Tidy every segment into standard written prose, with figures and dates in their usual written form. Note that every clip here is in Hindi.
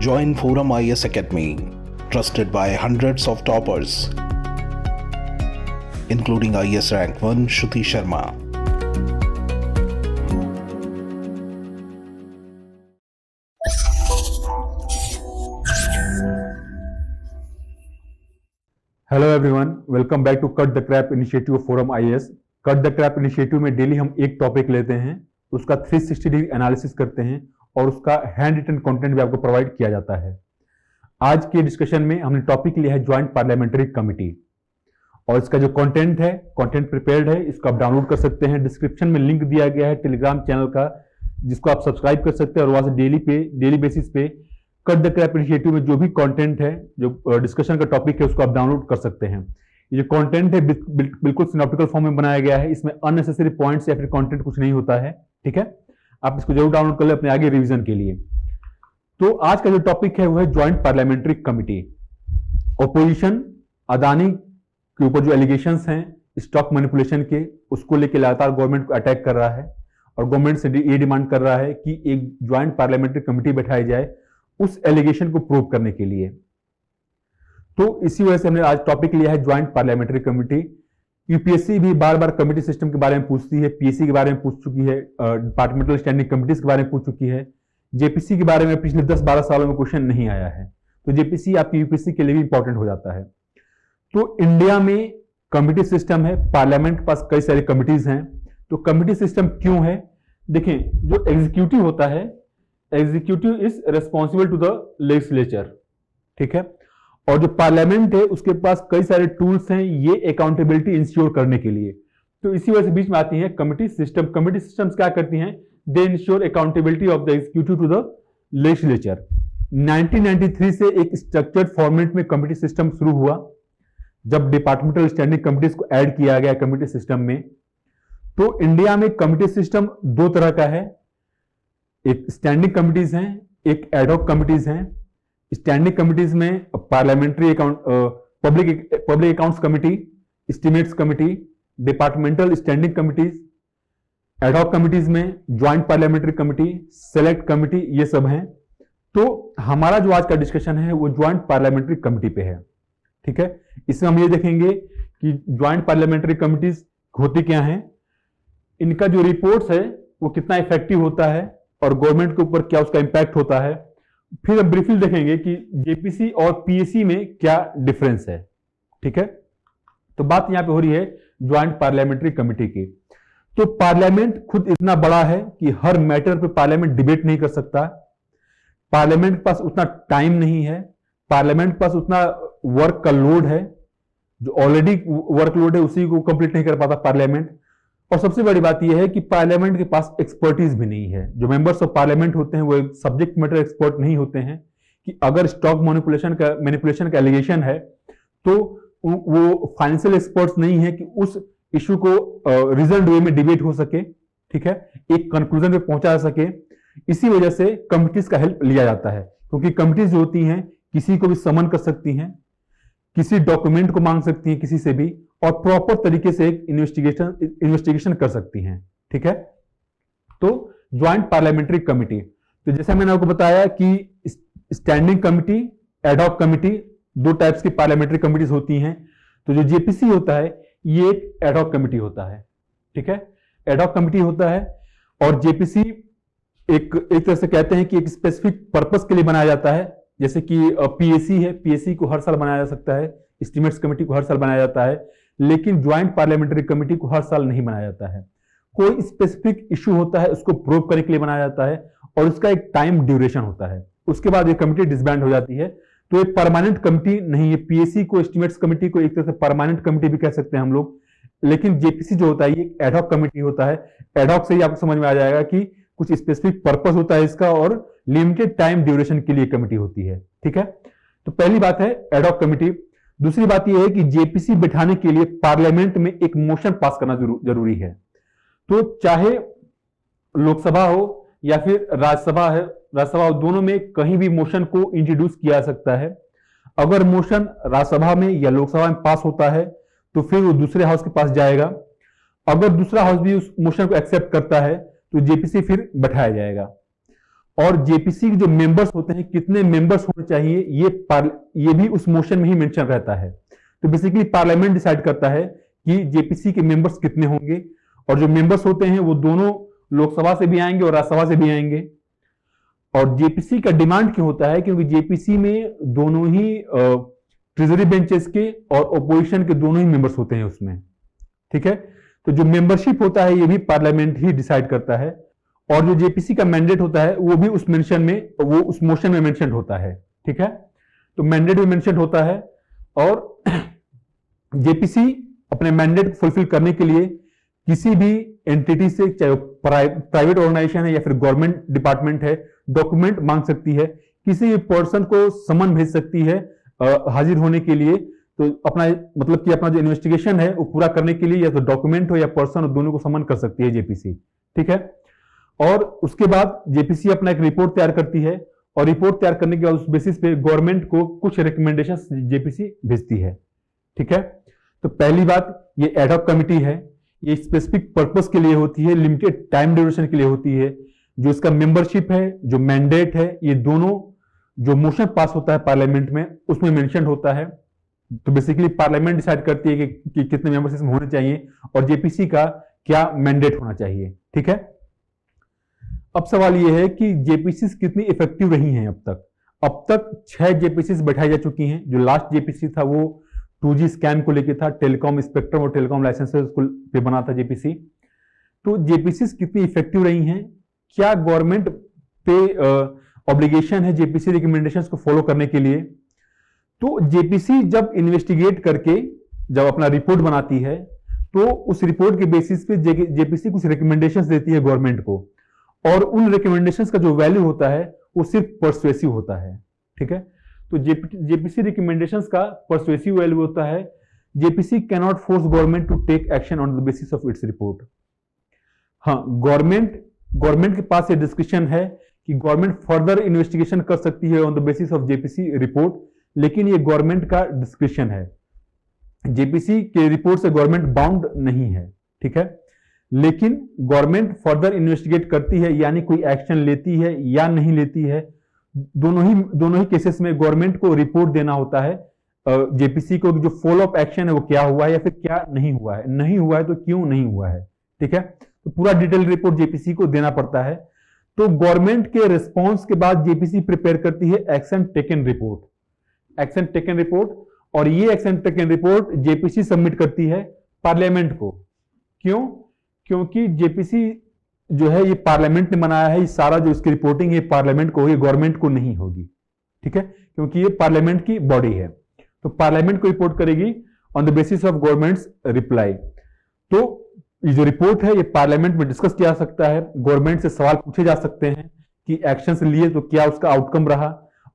Join Forum IAS Academy, trusted by hundreds of toppers, including IAS Rank 1 Shruti Sharma. Hello everyone, welcome back to cut the crap initiative forum IAS. Cut the crap initiative में डेली हम एक टॉपिक लेते हैं, उसका 360 डिग्री एनालिसिस करते हैं और उसका हैंड रिटन कंटेंट भी आपको प्रोवाइड किया जाता है। आज के डिस्कशन में हमने टॉपिक लिया है ज्वाइंट पार्लियामेंट्री कमिटी और इसका जो कंटेंट है, कंटेंट प्रिपेयर्ड है, इसको आप डाउनलोड कर सकते हैं। डिस्क्रिप्शन में लिंक दिया गया है टेलीग्राम चैनल का, जिसको आप सब्सक्राइब कर सकते हैं और वहां से डेली बेसिस पे कट द क्रैप इनिशिएटिव में जो भी कंटेंट है, जो डिस्कशन का टॉपिक है, उसको आप डाउनलोड कर सकते हैं। ये जो कंटेंट है बिल्कुल सिनॉप्टिकल फॉर्म में बनाया गया है, इसमें अननेसेसरी पॉइंट्स या फिर कंटेंट कुछ नहीं होता है। ठीक है, आप इसको जरूर डाउनलोड कर ले अपने आगे रिवीजन के लिए। तो आज का जो टॉपिक है वो है joint parliamentary committee. Opposition Adani के ऊपर जो एलिगेशंस हैं स्टॉक मैनिपुलेशन के, उसको लेकर लगातार गवर्नमेंट को अटैक कर रहा है और गवर्नमेंट से ये डिमांड कर रहा है कि एक ज्वाइंट पार्लियामेंट्री कमिटी बैठाई जाए उस एलिगेशन को प्रूव करने के लिए। तो इसी वजह से हमने आज टॉपिक लिया है ज्वाइंट पार्लियामेंट्री कमिटी। यूपीएससी भी बार बार कमिटी सिस्टम के बारे में पूछती है, पीएससी के बारे में पूछ चुकी है, डिपार्टमेंटल स्टैंडिंग कमिटीज के बारे में पूछ चुकी है। जेपीसी के बारे में पिछले 10-12 सालों में क्वेश्चन नहीं आया है, तो जेपीसी आपकी यूपीएससी के लिए भी इंपॉर्टेंट हो जाता है। तो इंडिया में कमिटी सिस्टम है, पार्लियामेंट के पास कई सारी कमिटीज हैं। तो कमिटी सिस्टम क्यों है? देखें, जो एग्जीक्यूटिव होता है, executive is responsible to the legislature, ठीक है, और जो पार्लियामेंट है उसके पास कई सारे टूल्स हैं ये अकाउंटेबिलिटी इंश्योर करने के लिए। तो इसी वजह से बीच में आती है कमिटी सिस्टम। कमिटी सिस्टम्स क्या करती हैं? They ensure accountability of the executive to the legislature. 1993 से एक स्ट्रक्चर्ड फॉर्मेट में कमिटी सिस्टम शुरू हुआ, जब डिपार्टमेंटल स्टैंडिंग कमिटीज को ऐड किया गया कमिटी सिस्टम में। तो इंडिया में कमिटी सिस्टम दो तरह का है, एक स्टैंडिंग कमिटीज हैं, एक एडहॉक कमिटीज हैं। स्टैंडिंग कमिटीज में parliamentary account, public accounts committee, estimates committee, departmental standing committees. Ad hoc committees में joint parliamentary committee, select committee, ये सब हैं। तो हमारा जो आज का डिस्कशन है वो ज्वाइंट पार्लियामेंट्री कमिटी पे है। ठीक है, इसमें हम ये देखेंगे कि ज्वाइंट पार्लियामेंट्री कमिटीज होती क्या हैं, इनका जो रिपोर्ट्स है वो कितना इफेक्टिव होता है और गवर्नमेंट के ऊपर क्या उसका इंपैक्ट होता है। फिर हम ब्रीफली देखेंगे कि जेपीसी और पीएसी में क्या डिफरेंस है। ठीक है, तो बात यहां पे हो रही है ज्वाइंट पार्लियामेंट्री कमिटी की। तो पार्लियामेंट खुद इतना बड़ा है कि हर मैटर पे पार्लियामेंट डिबेट नहीं कर सकता, पार्लियामेंट के पास उतना टाइम नहीं है, पार्लियामेंट के पास उतना वर्क का लोड है, जो ऑलरेडी वर्कलोड है उसी को कंप्लीट नहीं कर पाता पार्लियामेंट। और सबसे बड़ी बात यह है कि पार्लियामेंट के पास एक्सपर्टीज भी नहीं है। जो मेंबर्स ऑफ पार्लियामेंट होते हैं वो सब्जेक्ट मैटर एक्सपर्ट नहीं होते हैं कि अगर स्टॉक मैनिपुलेशन का एलिगेशन है तो वो फाइनेंशियल एक्सपर्ट्स नहीं है कि उस इशू को रीजनड वे में डिबेट हो सके, ठीक है, एक कंक्लूजन पे पहुंचा जा सके। इसी वजह से कमिटीज का हेल्प लिया जाता है, क्योंकि कमिटीज जो होती हैं किसी को भी समन कर सकती हैं, किसी डॉक्यूमेंट को मांग सकती हैं किसी से भी, और प्रॉपर तरीके से एक इन्वेस्टिगेशन कर सकती हैं। ठीक है, तो ज्वाइंट पार्लियामेंट्री कमिटी, तो जैसे मैंने आपको बताया कि स्टैंडिंग कमिटी, एडहॉक कमिटी, दो टाइप्स की पार्लियामेंट्री कमिटीज होती हैं। तो जो जेपीसी होता है ये एक एडहॉक कमिटी होता है। ठीक है, एडहॉक कमिटी होता है और जेपीसी एक तरह से कहते हैं कि एक स्पेसिफिक पर्पस के लिए बनाया जाता है। जैसे कि पीएसी है, पीएसी को हर साल बनाया जा सकता है, एस्टिमेट्स कमेटी को हर साल बनाया जाता है, लेकिन ज्वाइंट पार्लियामेंट्री कमेटी को हर साल नहीं बनाया जाता है। कोई स्पेसिफिक इशू होता है उसको प्रूव करने के लिए बनाया जाता है और उसका एक टाइम ड्यूरेशन होता है, उसके बाद ये कमेटी डिसबैंड हो जाती है। तो एक परमानेंट कमेटी नहीं है। पीएसी को, एस्टिमेट्स कमेटी को एक तरह से परमानेंट कमेटी भी कह सकते हैं हम लोग, लेकिन जेपीसी जो होता है ये एडहॉक कमेटी होता है। एडहॉक से ही आपको समझ में आ जाएगा कि कुछ स्पेसिफिक पर्पस होता है इसका और लिमिटेड टाइम ड्यूरेशन के लिए कमेटी होती है। ठीक है, तो पहली बात है एडहॉक कमेटी। दूसरी बात यह है कि जेपीसी बिठाने के लिए पार्लियामेंट में एक मोशन पास करना जरूरी है। तो चाहे लोकसभा हो या फिर राज्यसभा है, राज्यसभा दोनों में कहीं भी मोशन को इंट्रोड्यूस किया जा सकता है। अगर मोशन राज्यसभा में या लोकसभा में पास होता है तो फिर वो दूसरे हाउस के पास जाएगा। अगर दूसरा हाउस भी उस मोशन को एक्सेप्ट करता है तो जेपीसी फिर बैठाया जाएगा। और जेपीसी के जो मेंबर्स होते हैं कितने मेंबर्स होने चाहिए ये भी उस मोशन में ही मेंशन रहता है। तो बेसिकली पार्लियामेंट डिसाइड करता है कि जेपीसी के मेंबर्स कितने होंगे, और जो मेंबर्स होते हैं वो दोनों लोकसभा से भी आएंगे और राज्यसभा से भी आएंगे। और जेपीसी का डिमांड क्यों होता है? क्योंकि जेपीसी में दोनों ही ट्रेजरी बेंचेस के और ओपोजिशन के दोनों ही मेंबर्स होते हैं उसमें, ठीक है। तो जो मेंबरशिप होता है ये भी पार्लियामेंट ही डिसाइड करता है, और जो जेपीसी का मैंडेट होता है वो भी उस मोशन में मेंशन होता है, ठीक है। तो मैंडेट भी मेंशन होता है, और जेपीसी अपने मैंडेट को फुलफिल करने के लिए किसी भी एंटिटी से, चाहे प्राइवेट ऑर्गेनाइजेशन है या फिर गवर्नमेंट डिपार्टमेंट है, डॉक्यूमेंट मांग सकती है, किसी भी पर्सन को समन भेज सकती है हाजिर होने के लिए। तो अपना मतलब कि अपना जो इन्वेस्टिगेशन है वो पूरा करने के लिए या तो डॉक्यूमेंट हो या पर्सन हो, दोनों को समन कर सकती है जेपीसी, ठीक है। और उसके बाद जेपीसी अपना एक रिपोर्ट तैयार करती है, और रिपोर्ट तैयार करने के बाद उस बेसिस पे गवर्नमेंट को कुछ रिकमेंडेशंस जेपीसी भेजती है, ठीक है। तो पहली बात, ये एडहॉक कमिटी है, ये स्पेसिफिक पर्पस के लिए होती है, लिमिटेड टाइम ड्यूरेशन के लिए होती है। जो इसका मेंबरशिप है, जो मैंडेट है, ये दोनों जो मोशन पास होता है पार्लियामेंट में उसमें मेंशन होता है। तो बेसिकली पार्लियामेंट डिसाइड करती है कि कितने मेंबर्स इसमें होने चाहिए और जेपीसी का क्या मैंडेट होना चाहिए, ठीक है। अब सवाल यह है कि जेपीसी कितनी इफेक्टिव रही हैं अब तक 6 जेपीसी बैठाई जा चुकी हैं। जो लास्ट जेपीसी था वो 2G स्कैम को लेकर था, टेलीकॉम स्पेक्ट्रम और टेलीकॉम लाइसेंसेस पे बना था जेपीसी। तो जेपीसी कितनी इफेक्टिव रही हैं? क्या गवर्नमेंट पे ऑब्लिगेशन है जेपीसी रिकमेंडेशंस को फॉलो करने के लिए? तो जेपीसी जब इन्वेस्टिगेट करके जब अपना रिपोर्ट बनाती है तो उस रिपोर्ट के बेसिस पे जेपीसी कुछ रिकमेंडेशंस देती है गवर्नमेंट को, और उन रिकमेंडेशंस का जो वैल्यू होता है वो सिर्फ पर्सुएसिव होता है, ठीक है। तो जेपीसी रिकमेंडेशंस का पर्सुएसिव वैल्यू होता है। JPC cannot force government to take action on the basis of its report. हाँ, गवर्नमेंट के पास ये डिस्कशन है कि गवर्नमेंट फर्दर इन्वेस्टिगेशन कर सकती है on the basis of JPC report, लेकिन ये गवर्नमेंट का डिस्क्रिप्शन है। जेपीसी के रिपोर्ट से गवर्नमेंट बाउंड नहीं है, ठीक है। लेकिन गवर्नमेंट फर्दर इन्वेस्टिगेट करती है, यानी कोई एक्शन लेती है या नहीं लेती है, दोनों ही केसेस में गवर्नमेंट को रिपोर्ट देना होता है जेपीसी को, जो फॉलो अप एक्शन है वो क्या हुआ है या फिर क्या नहीं हुआ है, नहीं हुआ है तो क्यों नहीं हुआ है, ठीक है। तो पूरा डिटेल रिपोर्ट जेपीसी को देना पड़ता है। तो गवर्नमेंट के रिस्पॉन्स के बाद जेपीसी प्रिपेयर करती है एक्शन टेकन रिपोर्ट, और ये action taken report JPC submit करती है पार्लियामेंट को। क्यों? क्योंकि जेपीसी जो है ये पार्लियामेंट ने बनाया है, ये सारा जो इसकी रिपोर्टिंग है पार्लियामेंट को होगी, गवर्नमेंट को नहीं होगी, ठीक है, क्योंकि ये पार्लियामेंट की बॉडी है। तो पार्लियामेंट को रिपोर्ट करेगी on the basis of governments reply. तो ये जो रिपोर्ट है ये पार्लियामेंट में डिस्कस किया जा सकता है, गवर्नमेंट से सवाल पूछे जा सकते हैं कि एक्शंस लिए तो क्या उसका आउटकम रहा,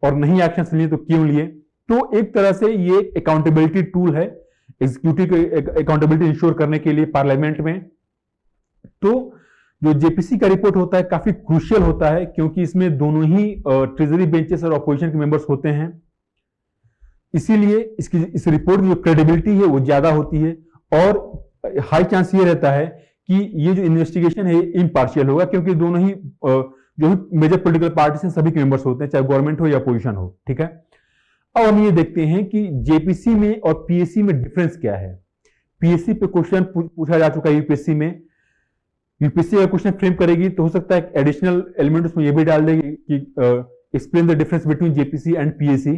और नहीं एक्शंस लिए तो क्यों लिए। तो एक तरह से ये अकाउंटेबिलिटी टूल है, एग्जीक्यूटिव अकाउंटेबिलिटी इंश्योर करने के लिए पार्लियामेंट में। तो जो जेपीसी का रिपोर्ट होता है काफी क्रूशियल होता है, क्योंकि इसमें दोनों ही ट्रेजरी बेंचेस और ऑपोजिशन के मेंबर्स होते हैं, इसीलिए इस रिपोर्ट की जो क्रेडिबिलिटी है वो ज्यादा होती है, और हाई चांस ये रहता है कि ये जो इन्वेस्टिगेशन है इम्पार्शियल होगा, क्योंकि दोनों ही जो भी मेजर पॉलिटिकल पार्टीज हैं सभी के मेंबर्स होते हैं, चाहे गवर्नमेंट हो या अपोजिशन हो, ठीक है। अब हम ये देखते हैं कि जेपीसी में और पीएससी में डिफरेंस क्या है। पीएससी पे क्वेश्चन पूछा जा चुका है यूपीएससी में। यूपीएससी अगर क्वेश्चन फ्रेम करेगी तो हो सकता है एडिशनल एलिमेंट उसमें ये भी डाल देगी कि explain the difference between JPC and PSC.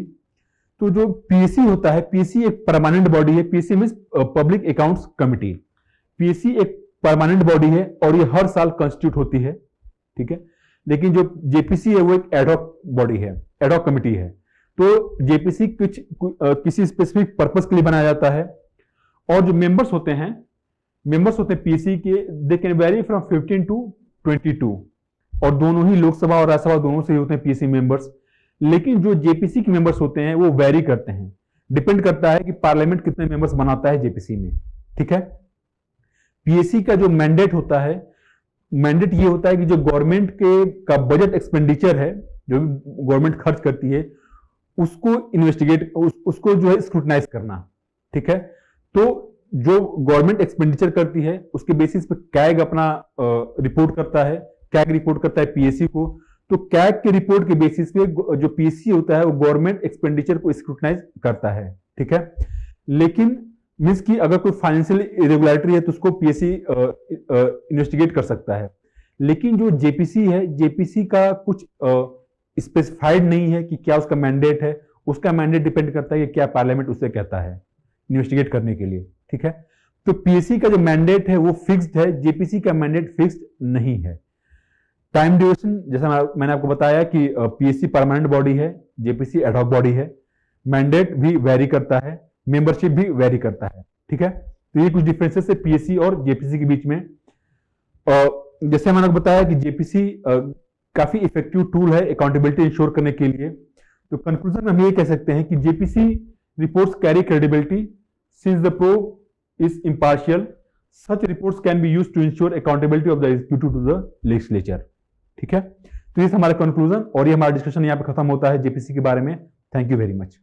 तो जो पीएससी होता है, पीएससी एक परमानेंट बॉडी है, PSC means public accounts committee. PSC एक परमानेंट बॉडी है और ये हर साल कॉन्स्टिट्यूट होती है, ठीक है। लेकिन जो जेपीसी है वो एक एडहॉक बॉडी है, एडहॉक कमिटी है। तो जेपीसी किसी स्पेसिफिक पर्पस के लिए बनाया जाता है, और जो मेंबर्स होते हैं पीएससी के, they can very from 15 to 22, और दोनों ही लोकसभा और राज्यसभा दोनों से ही होते हैं पीएससी मेंबर्स। लेकिन जो जेपीसी के मेंबर्स होते हैं वो वेरी करते हैं, डिपेंड करता है कि पार्लियामेंट कितने मेंबर्स बनाता है जेपीसी में, ठीक है। पीएससी का जो मैंडेट होता है, मैंडेट ये होता है कि जो गवर्नमेंट का बजट एक्सपेंडिचर है, जो गवर्नमेंट खर्च करती है, उसको इन्वेस्टिगेट, उसको जो है स्क्रूटनाइज करना, ठीक है। तो जो गवर्नमेंट एक्सपेंडिचर करती है उसके बेसिस पे कैग अपना रिपोर्ट करता है, कैग रिपोर्ट करता है पीएससी को। तो कैग के रिपोर्ट के बेसिस पे जो पीएससी होता है वो गवर्नमेंट एक्सपेंडिचर को स्क्रूटनाइज करता है, ठीक है। लेकिन मीन्स कि अगर कोई फाइनेंशियल इरेगुलरिटी है तो उसको पीएससी इन्वेस्टिगेट कर सकता है। लेकिन जो जेपीसी है, जेपीसी का कुछ स्पेसिफाइड नहीं है कि क्या उसका मैंडेट है। उसका मैंडेट डिपेंड करता है कि क्या पार्लियामेंट उसे कहता है इन्वेस्टिगेट करने के लिए, ठीक है। तो पीएससी का जो मैंडेट है वो फिक्स्ड है, जेपीसी का मैंडेट फिक्स्ड नहीं है। टाइम ड्यूरेशन, जैसा मैंने आपको बताया कि पीएससी परमानेंट बॉडी है, जेपीसी एडहॉक बॉडी है। मैंडेट भी वेरी करता है, मेंबरशिप भी वेरी करता है, ठीक है। तो ये कुछ डिफरेंसेस है पीएससी और जेपीसी के बीच में। जैसे मैंने आपको बताया कि जेपीसी काफी इफेक्टिव टूल है अकाउंटेबिलिटी इंश्योर करने के लिए। तो कंक्लूजन में हम ये कह सकते हैं कि JPC reports carry credibility since the probe is impartial. Such reports can be used to ensure accountability of the executive to the legislature, ठीक है। तो ये हमारा कंक्लूजन और ये हमारा डिस्कशन यहाँ पे खत्म होता है जेपीसी के बारे में। Thank you very much.